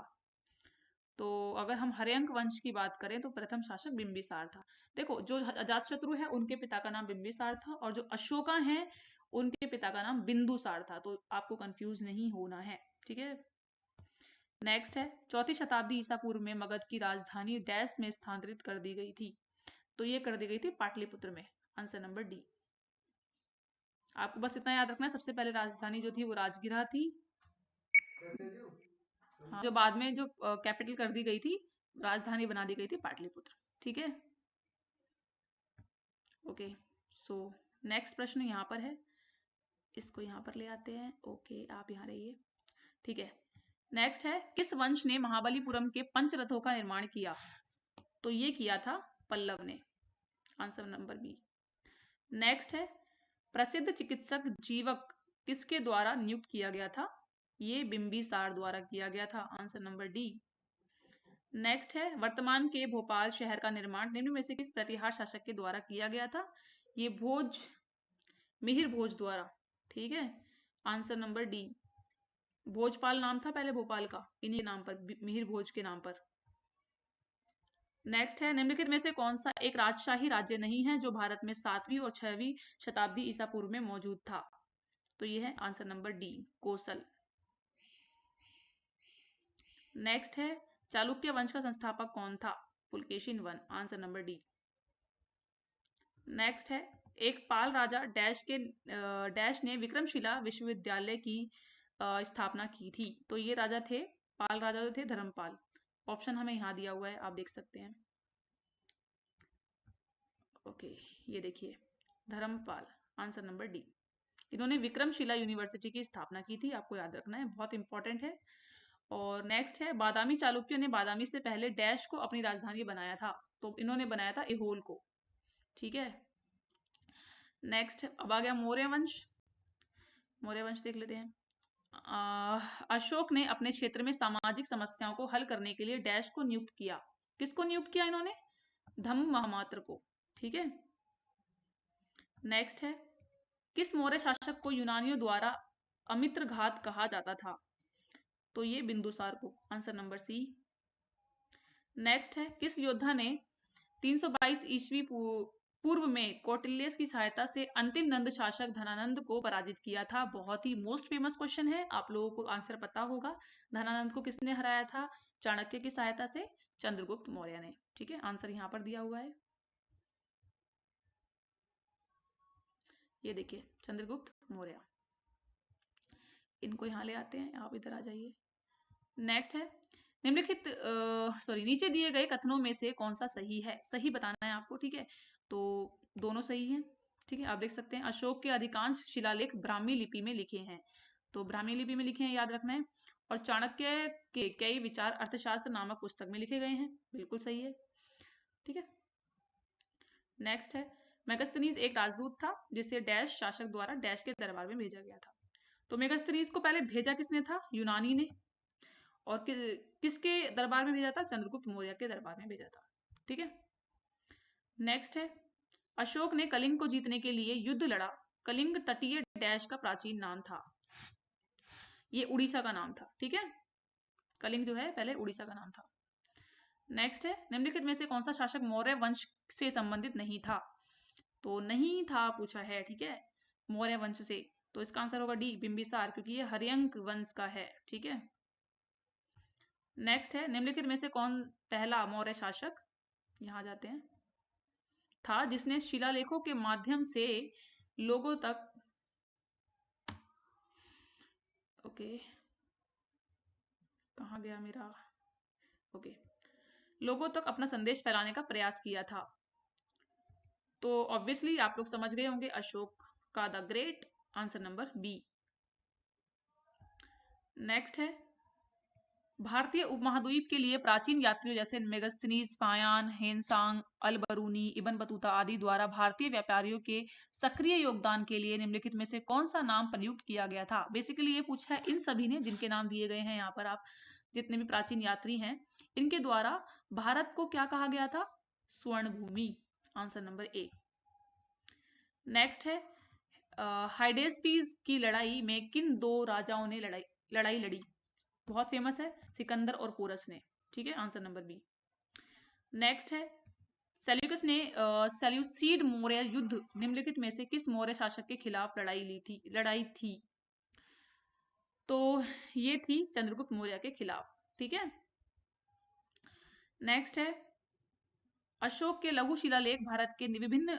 तो अगर हम हर्यंक वंश की बात करें तो प्रथम शासक बिंबिसार था। देखो, जो अजातशत्रु है उनके पिता का नाम बिंबिसार था, और जो अशोका हैं उनके पिता का नाम बिंदुसार था। तो आपको कंफ्यूज नहीं होना है। ठीक है। नेक्स्ट है, 4ठी शताब्दी ईसा पूर्व में मगध की राजधानी डैश में स्थानांतरित कर दी गई थी? तो ये कर दी गई थी पाटलिपुत्र में। Answer number D. आपको बस इतना याद रखना है, सबसे पहले राजधानी जो थी वो राजगिरा थी। हाँ, जो बाद में जो कैपिटल कर दी गई थी राजधानी बना दी गई थी पाटलिपुत्र। ठीक है, ओके। सो नेक्स्ट प्रश्न यहाँ पर है, इसको यहाँ पर ले आते हैं। ओके, आप यहाँ रहिए। ठीक है, नेक्स्ट है, किस वंश ने महाबलीपुरम के पंचरथों का निर्माण किया? तो ये किया था पल्लव ने, आंसर नंबर बी। नेक्स्ट है, प्रसिद्ध चिकित्सक जीवक किसके द्वारा नियुक्त किया गया था? ये बिंबिसार द्वारा किया गया था, आंसर नंबर डी। नेक्स्ट है, वर्तमान के भोपाल शहर का निर्माण निम्न में से किस प्रतिहार शासक के द्वारा किया गया था? ये मिहिर भोज द्वारा। ठीक है, आंसर नंबर डी। भोजपाल नाम था पहले भोपाल का, इन्हीं नाम पर, मिहिर भोज के नाम पर। नेक्स्ट है, निम्नलिखित में से कौन सा एक राजशाही राज्य नहीं है जो भारत में 7वीं और 6वीं शताब्दी ईसा पूर्व में मौजूद था? तो ये है answer number D, Kosala. Next है, चालुक्य वंश का संस्थापक कौन था? Pulakeshin one, answer number D. Next है, एक पाल राजा डैश ने विक्रमशिला विश्वविद्यालय की स्थापना की थी? तो ये राजा थे, पाल राजा जो थे धर्मपाल। ऑप्शन हमें यहाँ दिया हुआ है, आप देख सकते हैं। ओके, ये देखिए, धर्मपाल, आंसर नंबर डी। इन्होंने विक्रमशिला यूनिवर्सिटी की स्थापना की थी, आपको याद रखना है, बहुत इंपॉर्टेंट है। और नेक्स्ट है, बादामी चालुक्यों ने बादामी से पहले डैश को अपनी राजधानी बनाया था? तो इन्होंने बनाया था एहोल को। ठीक है, नेक्स्ट अब आ गया मौर्य वंश। मौर्य वंश देख लेते हैं। अशोक ने अपने क्षेत्र में सामाजिक समस्याओं को हल करने के लिए डैश को नियुक्त किया? किसको नियुक्त किया इन्होंने? धम्म महामात्र को। ठीक है, नेक्स्ट है, किस मौर्य शासक को यूनानियों द्वारा अमित्रघात कहा जाता था? तो ये बिंदुसार को, आंसर नंबर सी। नेक्स्ट है, किस योद्धा ने 322 ईस्वी पूर्व में कौटिल्य की सहायता से अंतिम नंद शासक धनानंद को पराजित किया था? बहुत ही मोस्ट फेमस क्वेश्चन है, आप लोगों को आंसर पता होगा। धनानंद को किसने हराया था? चाणक्य की सहायता से चंद्रगुप्त मौर्य ने। ठीक है, आंसर यहाँ पर दिया हुआ है, ये देखिए, चंद्रगुप्त मौर्य। इनको यहाँ ले आते हैं, आप इधर आ जाइए। नेक्स्ट है, निम्नलिखित नीचे दिए गए कथनों में से कौन सा सही है? सही बताना है आपको। ठीक है, तो दोनों सही हैं। ठीक है, आप देख सकते हैं, अशोक के अधिकांश शिलालेख ब्राह्मी लिपि में लिखे हैं, तो ब्राह्मी लिपि में लिखे हैं, याद रखना है। और चाणक्य के कई विचार अर्थशास्त्र नामक पुस्तक में लिखे गए हैं, बिल्कुल सही है। ठीक है, नेक्स्ट है, मेगास्थनीज एक राजदूत था जिसे डैश शासक द्वारा डैश के दरबार में भेजा गया था? तो मेगास्थनीज को पहले भेजा किसने था? यूनानी ने। और किसके दरबार में भेजा था? चंद्रगुप्त मौर्य के दरबार में भेजा था। ठीक है, नेक्स्ट है, अशोक ने कलिंग को जीतने के लिए युद्ध लड़ा, कलिंग तटीय डैश का प्राचीन नाम था? ये उड़ीसा का नाम था। ठीक है, कलिंग जो है पहले उड़ीसा का नाम था। नेक्स्ट है, निम्नलिखित में से कौन सा शासक मौर्य वंश से संबंधित नहीं था? तो नहीं था पूछा है। ठीक है, मौर्य वंश से, तो इसका आंसर होगा डी, बिंबिसार, क्योंकि ये हर्यंक वंश का है। ठीक है, नेक्स्ट है, निम्नलिखित में से कौन पहला मौर्य शासक, यहां जाते हैं, था जिसने शिलालेखों के माध्यम से लोगों तक, ओके, कहाँ गया मेरा, ओके, लोगों तक अपना संदेश फैलाने का प्रयास किया था? तो ऑब्वियसली आप लोग समझ गए होंगे, अशोक का the great, answer number B. Next है, भारतीय उपमहाद्वीप के लिए प्राचीन यात्रियों जैसे Megasthenes, Faxian, Xuanzang, Al Biruni, Ibn Battuta आदि द्वारा भारतीय व्यापारियों के सक्रिय योगदान के लिए निम्नलिखित में से कौन सा नाम प्रयुक्त किया गया था? बेसिकली ये पूछा है इन सभी ने, जिनके नाम दिए गए हैं यहाँ पर, आप जितने भी प्राचीन यात्री हैं, इनके द्वारा भारत को क्या कहा गया था? स्वर्ण भूमि, आंसर नंबर ए। नेक्स्ट है, हाइडेस्पीस की लड़ाई में किन दो राजाओं ने लड़ाई लड़ी? बहुत फेमस है, सिकंदर और पोरस ने। ठीक है, आंसर नंबर बी। नेक्स्ट है, सेल्यूकस ने सेल्यूसिड मौर्य युद्ध निम्नलिखित में से किस मौर्य शासक के खिलाफ लड़ाई थी? तो ये थी चंद्रगुप्त मौर्य के खिलाफ। ठीक है, नेक्स्ट है, अशोक के लघु शिलालेख भारत के विभिन्न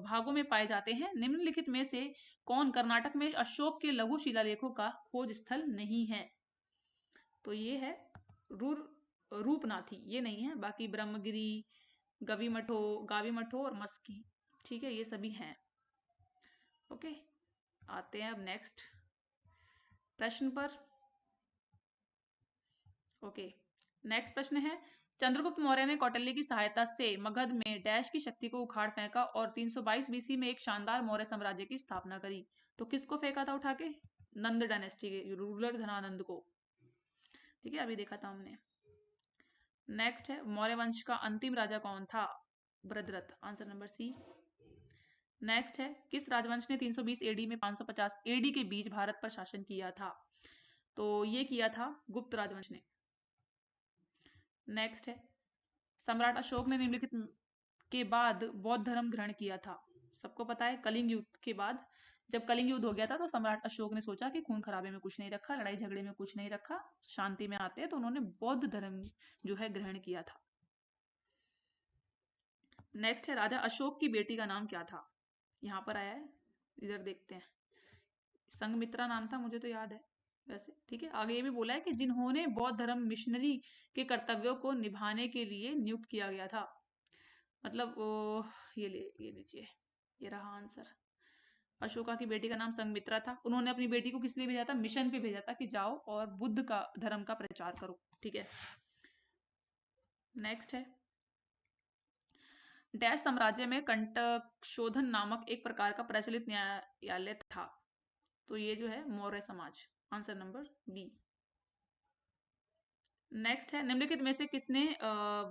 भागों में पाए जाते हैं, निम्नलिखित में से कौन कर्नाटक में अशोक के लघु शिलालेखों का खोज स्थल नहीं है? तो ये है रूपनाथी, ये नहीं है। बाकी ब्रह्मगिरी, गावी मठो और मस्की, ठीक है, ये सभी हैं। ओके, आते हैं अब नेक्स्ट प्रश्न पर। ओके, नेक्स्ट प्रश्न है, चंद्रगुप्त मौर्य ने कौटिल्य की सहायता से मगध में डैश की शक्ति को उखाड़ फेंका और 322 बीसी में एक शानदार मौर्य साम्राज्य की स्थापना करी। तो किसको फेंका था उठा के? नंद डायनेस्टी के रूलर धनानंद को। ठीक है, अभी देखा था हमने। नेक्स्ट है, मौर्य वंश का अंतिम राजा कौन था? भद्रथ, आंसर नंबर सी। नेक्स्ट है, किस राजवंश ने 320 एडी में 550 एडी के बीच भारत पर शासन किया था? तो ये किया था गुप्त राजवंश ने। नेक्स्ट है, सम्राट अशोक ने निम्नलिखित के बाद बौद्ध धर्म ग्रहण किया था? सबको पता है, कलिंग युद्ध के बाद जब कलिंग युद्ध हो गया था तो सम्राट अशोक ने सोचा कि खून खराबे में कुछ नहीं रखा, लड़ाई झगड़े में कुछ नहीं रखा, शांति में आते हैं, तो उन्होंने बौद्ध धर्म जो है ग्रहण किया था। नेक्स्ट है, राजा अशोक की बेटी का नाम क्या था? यहाँ पर आया है, इधर देखते हैं। संघमित्रा नाम था, मुझे तो याद है वैसे। ठीक है, आगे ये भी बोला है कि जिन्होंने बौद्ध धर्म मिशनरी के कर्तव्यों को निभाने के लिए नियुक्त किया गया था। मतलब ये लीजिए, ये रहा आंसर। अशोका की बेटी का नाम संघमित्रा था। उन्होंने अपनी बेटी को किस लिए भेजा था? मिशन पे भेजा था कि जाओ और बुद्ध का धर्म का प्रचार करो। ठीक है, नेक्स्ट है, डैश साम्राज्य में कंटक शोधन नामक एक प्रकार का प्रचलित न्यायालय था? तो ये जो है मौर्य समाज, आंसर नंबर बी। नेक्स्ट है, निम्नलिखित में से किसने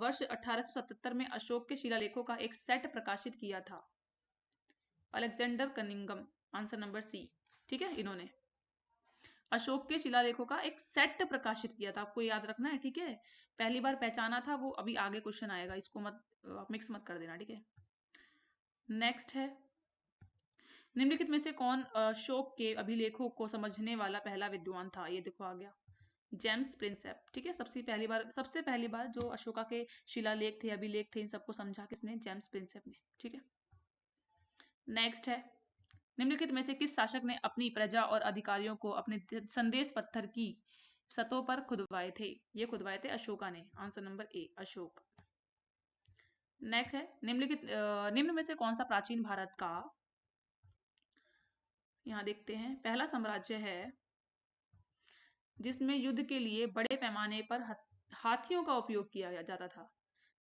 वर्ष 1877 में अशोक के शिलालेखों का एक सेट प्रकाशित किया था? Alexander Cunningham, answer number C. ठीक है, इन्होंने अशोक के शिलालेखों का एक सेट प्रकाशित किया था, आपको याद रखना है। ठीक है, पहली बार पहचाना था वो, अभी आगे क्वेश्चन आएगा, इसको मत मिक्स मत कर देना। ठीक है, नेक्स्ट है, निम्नलिखित में से कौन अशोक के अभिलेखों को समझने वाला पहला विद्वान था? ये देखो आ गया, जेम्स प्रिंसेप। ठीक है, सबसे पहली बार जो अशोका के शिलालेख थे, अभिलेख थे, इन सबको समझा किसने? जेम्स प्रिंसेप ने। ठीक है, नेक्स्ट है, निम्नलिखित में से किस शासक ने अपनी प्रजा और अधिकारियों को अपने संदेश पत्थर की सतहों पर खुदवाए थे? ये खुदवाए थे अशोका ने, answer number A, Ashok. Next है, निम्न में से कौन सा प्राचीन भारत का, यहां देखते हैं, पहला साम्राज्य है जिसमें युद्ध के लिए बड़े पैमाने पर हाथियों का उपयोग किया जाता था?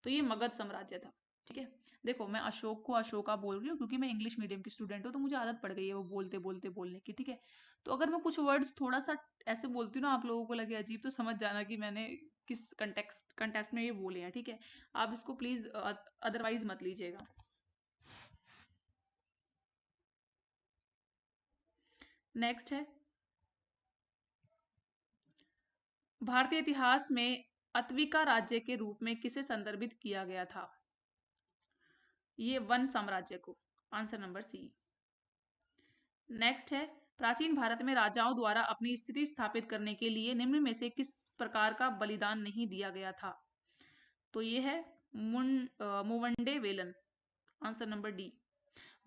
तो ये मगध साम्राज्य था। ठीक है, देखो मैं अशोक को अशोका बोल रही हूँ क्योंकि मैं इंग्लिश मीडियम की स्टूडेंट हूँ, तो मुझे आदत पड़ गई है वो बोलते बोलते बोलने की। ठीक है, तो अगर मैं कुछ वर्ड्स थोड़ा सा ऐसे बोलती हूँ ना, आप लोगों को लगे अजीब, तो समझ जाना कि मैंने किस कंटेक्स्ट में ये बोले हैं। ठीक है, आप इसको प्लीज अदरवाइज मत लीजिएगा। नेक्स्ट है, भारतीय इतिहास में अत्विका राज्य के रूप में किसे संदर्भित किया गया था? ये वन साम्राज्य को, आंसर नंबर सी। नेक्स्ट है, प्राचीन भारत में राजाओं द्वारा अपनी स्थिति स्थापित करने के लिए निम्न में से किस प्रकार का बलिदान नहीं दिया गया था? तो ये है मुवंडे वेलन, आंसर नंबर डी।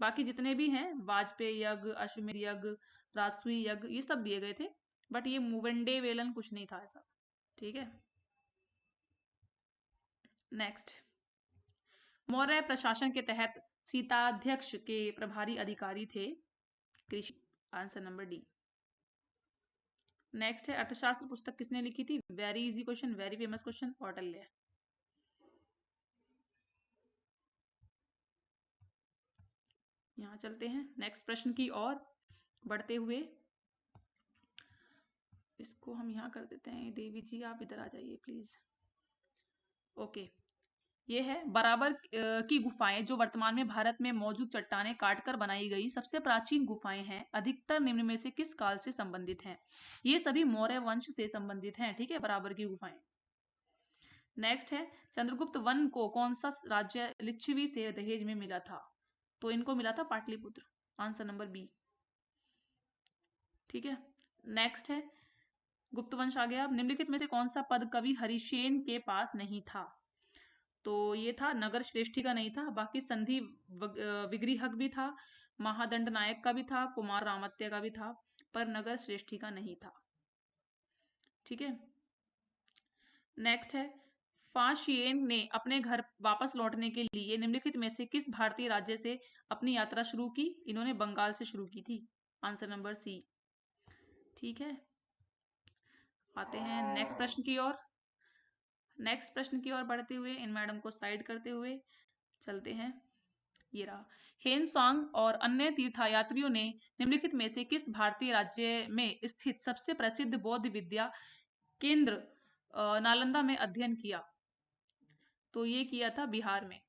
बाकी जितने भी हैं, वाजपेयी यज्ञ, अश्वमेध यज्ञ, राजसूय यज्ञ, ये सब दिए गए थे, बट ये मुवंडे वेलन कुछ नहीं था ऐसा। ठीक है, नेक्स्ट, मौर्य प्रशासन के तहत सीताध्यक्ष के प्रभारी अधिकारी थे कृषि, आंसर नंबर डी। नेक्स्ट है, अर्थशास्त्र पुस्तक किसने लिखी थी? Very easy question, very famous question, Kautilya. यहाँ चलते हैं नेक्स्ट प्रश्न की ओर बढ़ते हुए, इसको हम यहाँ कर देते हैं। देवी जी आप इधर आ जाइए प्लीज। ओके, ये है, बराबर की गुफाएं जो वर्तमान में भारत में मौजूद चट्टानें काटकर बनाई गई सबसे प्राचीन गुफाएं हैं, अधिकतर निम्न में से किस काल से संबंधित हैं? ये सभी मौर्य वंश से संबंधित हैं। ठीक है, बराबर की गुफाएं। नेक्स्ट है, चंद्रगुप्त वन को कौन सा राज्य लिच्छवी से दहेज में मिला था? तो इनको मिला था पाटलिपुत्र, आंसर नंबर बी। ठीक है, नेक्स्ट है, गुप्त वंश आ गया। निम्नलिखित में से कौन सा पद कवि हरिसेन के पास नहीं था? तो ये था, नगर श्रेष्ठी का नहीं था, बाकी संधि विग्रहक भी था, महादंड नायक का भी था, कुमार रामत्य का भी था, पर नगर श्रेष्ठी का नहीं था। ठीक है, नेक्स्ट है, फाशियेन ने अपने घर वापस लौटने के लिए निम्नलिखित में से किस भारतीय राज्य से अपनी यात्रा शुरू की? इन्होंने बंगाल से शुरू की थी। Answer number C. ठीक है, आते हैं नेक्स्ट प्रश्न की ओर। नेक्स्ट प्रश्न की ओर बढ़ते हुए इन मैडम को साइड करते हुए चलते हैं। ये रहा। हेनसांग और अन्य तीर्थयात्रियों ने निम्नलिखित में से किस भारतीय राज्य में स्थित सबसे प्रसिद्ध बौद्ध विद्या केंद्र नालंदा में अध्ययन किया? तो ये किया था बिहार में।